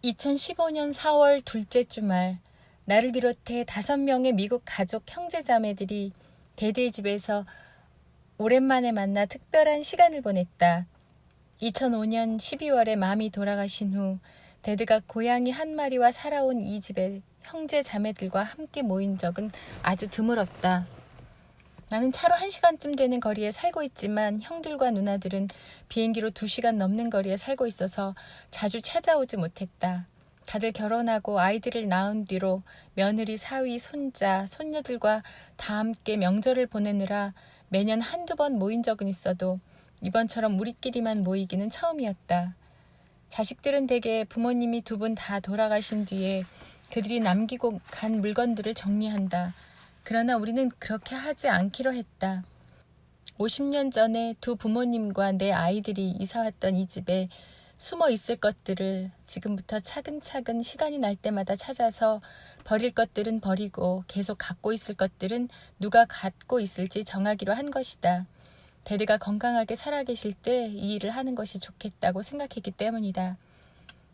2015년 4월 둘째 주말, 나를 비롯해 5명의 미국 가족 형제자매들이 데드의 집에서 오랜만에 만나 특별한 시간을 보냈다. 2005년 12월에 맘이 돌아가신 후 데드가 고양이 한 마리와 살아온 이 집에 형제자매들과 함께 모인 적은 아주 드물었다. 나는 차로 1시간쯤 되는 거리에 살고 있지만 형들과 누나들은 비행기로 2시간 넘는 거리에 살고 있어서 자주 찾아오지 못했다. 다들 결혼하고 아이들을 낳은 뒤로 며느리, 사위, 손자, 손녀들과 다 함께 명절을 보내느라 매년 1~2번 모인 적은 있어도 이번처럼 우리끼리만 모이기는 처음이었다. 자식들은 대개 부모님이 2분 다 돌아가신 뒤에 그들이 남기고 간 물건들을 정리한다. 그러나 우리는 그렇게 하지 않기로 했다. 50년 전에 2 부모님과 내 아이들이 이사왔던 이 집에 숨어 있을 것들을 지금부터 차근차근 시간이 날 때마다 찾아서 버릴 것들은 버리고 계속 갖고 있을 것들은 누가 갖고 있을지 정하기로 한 것이다. 데드가 건강하게 살아계실 때 이 일을 하는 것이 좋겠다고 생각했기 때문이다.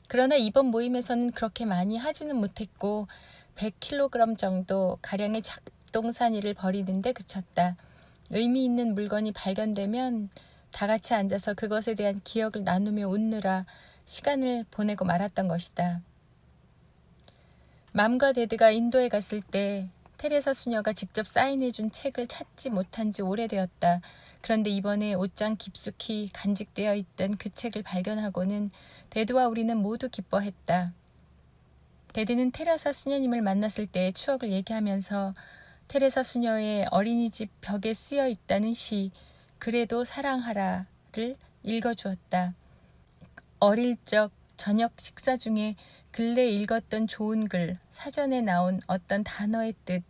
그러나 이번 모임에서는 그렇게 많이 하지는 못했고 100kg 정도 가량의 작동산이를 버리는데 그쳤다. 의미 있는 물건이 발견되면 다 같이 앉아서 그것에 대한 기억을 나누며 웃느라 시간을 보내고 말았던 것이다. 맘과 데드가 인도에 갔을 때 테레사 수녀가 직접 사인해준 책을 찾지 못한 지 오래되었다. 그런데 이번에 옷장 깊숙이 간직되어 있던 그 책을 발견하고는 데드와 우리는 모두 기뻐했다. 데드는 테레사 수녀님을 만났을 때의 추억을 얘기하면서 테레사 수녀의 어린이집 벽에 쓰여 있다는 시 그래도 사랑하라를 읽어주었다. 어릴 적 저녁 식사 중에 근래 읽었던 좋은 글, 사전에 나온 어떤 단어의 뜻,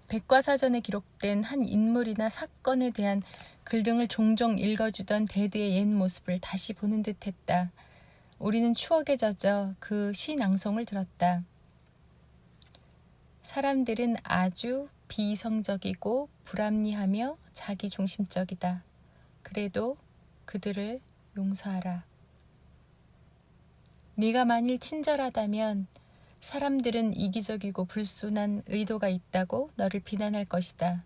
백과사전에 기록된 한 인물이나 사건에 대한 글 등을 종종 읽어주던 데드의 옛 모습을 다시 보는 듯했다. 우리는 추억에 젖어 그 시 낭송을 들었다. 사람들은 아주 비이성적이고 불합리하며 자기중심적이다. 그래도 그들을 용서하라. 네가 만일 친절하다면 사람들은 이기적이고 불순한 의도가 있다고 너를 비난할 것이다.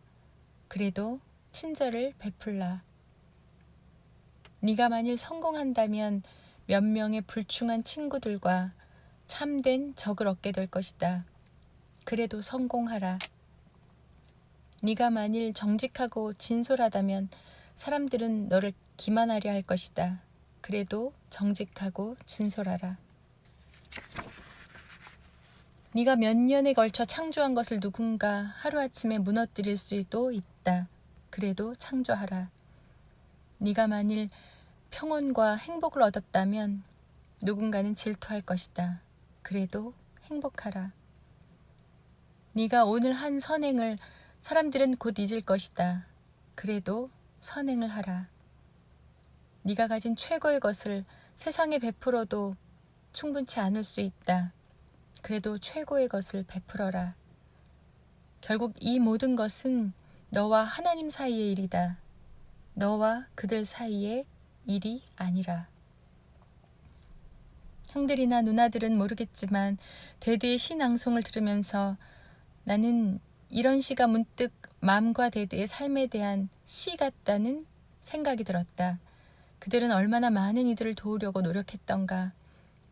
그래도 친절을 베풀라. 네가 만일 성공한다면 몇 명의 불충한 친구들과 참된 적을 얻게 될 것이다. 그래도 성공하라. 네가 만일 정직하고 진솔하다면 사람들은 너를 기만하려 할 것이다. 그래도 정직하고 진솔하라. 네가 몇 년에 걸쳐 창조한 것을 누군가 하루아침에 무너뜨릴 수도 있다. 그래도 창조하라. 네가 만일 평온과 행복을 얻었다면 누군가는 질투할 것이다. 그래도 행복하라. 네가 오늘 한 선행을 사람들은 곧 잊을 것이다. 그래도 선행을 하라. 네가 가진 최고의 것을 세상에 베풀어도 충분치 않을 수 있다. 그래도 최고의 것을 베풀어라. 결국 이 모든 것은 너와 하나님 사이의 일이다. 너와 그들 사이의 일이 아니라. 형들이나 누나들은 모르겠지만 데드의 시 낭송을 들으면서 나는 이런 시가 문득 맘과 데드의 삶에 대한 시 같다는 생각이 들었다. 그들은 얼마나 많은 이들을 도우려고 노력했던가.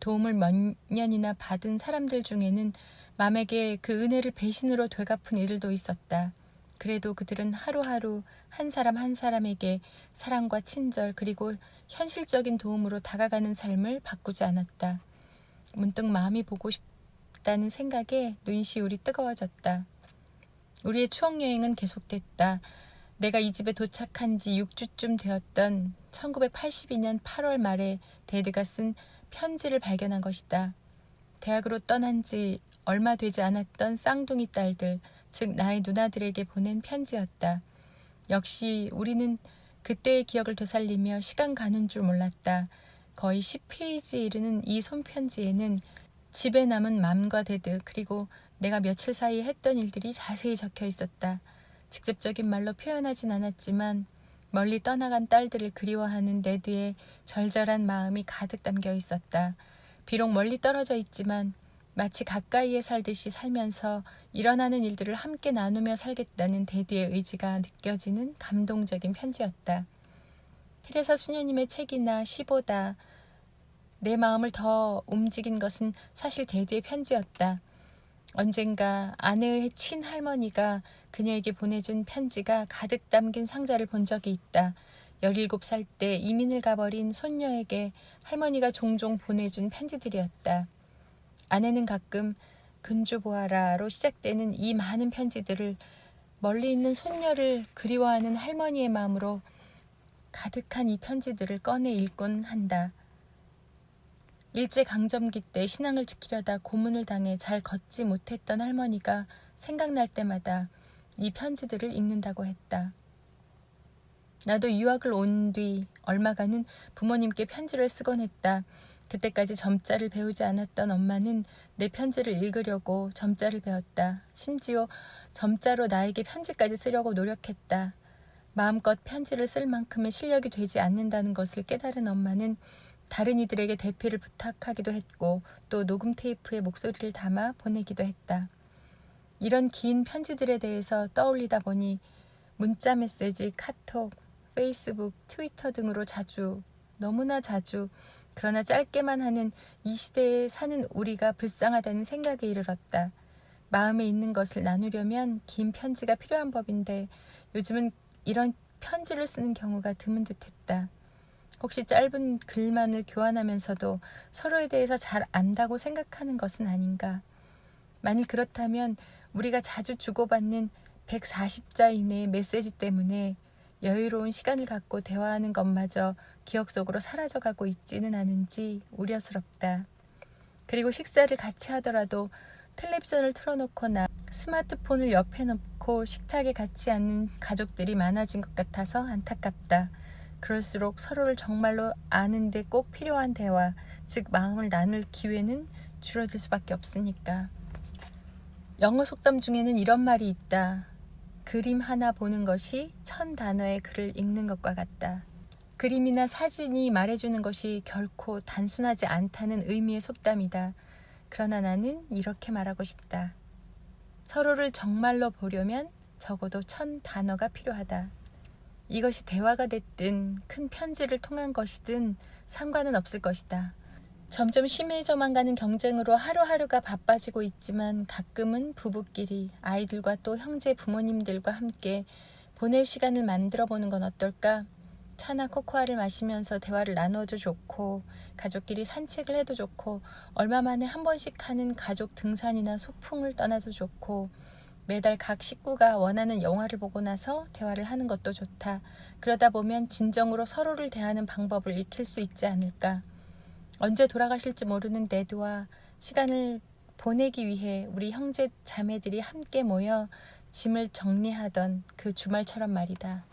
도움을 몇 년이나 받은 사람들 중에는 맘에게 그 은혜를 배신으로 되갚은 이들도 있었다. 그래도 그들은 하루하루 한 사람 한 사람에게 사랑과 친절 그리고 현실적인 도움으로 다가가는 삶을 바꾸지 않았다. 문득 마음이 보고 싶다는 생각에 눈시울이 뜨거워졌다. 우리의 추억여행은 계속됐다. 내가 이 집에 도착한 지 6주쯤 되었던 1982년 8월 말에 데드가 쓴 편지를 발견한 것이다. 대학으로 떠난 지 얼마 되지 않았던 쌍둥이 딸들, 즉 나의 누나들에게 보낸 편지였다. 역시 우리는 그때의 기억을 되살리며 시간 가는 줄 몰랐다. 거의 10페이지에 이르는 이 손편지에는 집에 남은 맘과 데드 그리고 내가 며칠 사이에 했던 일들이 자세히 적혀 있었다. 직접적인 말로 표현하진 않았지만 멀리 떠나간 딸들을 그리워하는 데드의 절절한 마음이 가득 담겨 있었다. 비록 멀리 떨어져 있지만 마치 가까이에 살듯이 살면서 일어나는 일들을 함께 나누며 살겠다는 데디의 의지가 느껴지는 감동적인 편지였다. 테레사 수녀님의 책이나 시보다 내 마음을 더 움직인 것은 사실 데디의 편지였다. 언젠가 아내의 친할머니가 그녀에게 보내준 편지가 가득 담긴 상자를 본 적이 있다. 17살 때 이민을 가버린 손녀에게 할머니가 종종 보내준 편지들이었다. 아내는 가끔 근주 보아라로 시작되는 이 많은 편지들을 멀리 있는 손녀를 그리워하는 할머니의 마음으로 가득한 이 편지들을 꺼내 읽곤 한다. 일제강점기 때 신앙을 지키려다 고문을 당해 잘 걷지 못했던 할머니가 생각날 때마다 이 편지들을 읽는다고 했다. 나도 유학을 온 뒤 얼마간은 부모님께 편지를 쓰곤 했다. 그때까지 점자를 배우지 않았던 엄마는 내 편지를 읽으려고 점자를 배웠다. 심지어 점자로 나에게 편지까지 쓰려고 노력했다. 마음껏 편지를 쓸 만큼의 실력이 되지 않는다는 것을 깨달은 엄마는 다른 이들에게 대피를 부탁하기도 했고 또 녹음 테이프에 목소리를 담아 보내기도 했다. 이런 긴 편지들에 대해서 떠올리다 보니 문자 메시지, 카톡, 페이스북, 트위터 등으로 자주, 너무나 자주, 그러나 짧게만 하는 이 시대에 사는 우리가 불쌍하다는 생각에 이르렀다. 마음에 있는 것을 나누려면 긴 편지가 필요한 법인데 요즘은 이런 편지를 쓰는 경우가 드문 듯했다. 혹시 짧은 글만을 교환하면서도 서로에 대해서 잘 안다고 생각하는 것은 아닌가? 만일 그렇다면 우리가 자주 주고받는 140자 이내의 메시지 때문에 여유로운 시간을 갖고 대화하는 것마저 기억 속으로 사라져가고 있지는 않은지 우려스럽다. 그리고 식사를 같이 하더라도 텔레비전을 틀어놓거나 스마트폰을 옆에 놓고 식탁에 같이 앉는 가족들이 많아진 것 같아서 안타깝다. 그럴수록 서로를 정말로 아는데 꼭 필요한 대화, 즉 마음을 나눌 기회는 줄어들 수밖에 없으니까. 영어 속담 중에는 이런 말이 있다. 그림 하나 보는 것이 1000단어의 글을 읽는 것과 같다. 그림이나 사진이 말해주는 것이 결코 단순하지 않다는 의미의 속담이다. 그러나 나는 이렇게 말하고 싶다. 서로를 정말로 보려면 적어도 1000단어가 필요하다. 이것이 대화가 됐든 큰 편지를 통한 것이든 상관은 없을 것이다. 점점 심해져만 가는 경쟁으로 하루하루가 바빠지고 있지만 가끔은 부부끼리 아이들과 또 형제 부모님들과 함께 보낼 시간을 만들어 보는 건 어떨까? 차나 코코아를 마시면서 대화를 나눠도 좋고 가족끼리 산책을 해도 좋고 얼마 만에 한 번씩 하는 가족 등산이나 소풍을 떠나도 좋고 매달 각 식구가 원하는 영화를 보고 나서 대화를 하는 것도 좋다. 그러다 보면 진정으로 서로를 대하는 방법을 익힐 수 있지 않을까. 언제 돌아가실지 모르는 데드와 시간을 보내기 위해 우리 형제 자매들이 함께 모여 짐을 정리하던 그 주말처럼 말이다.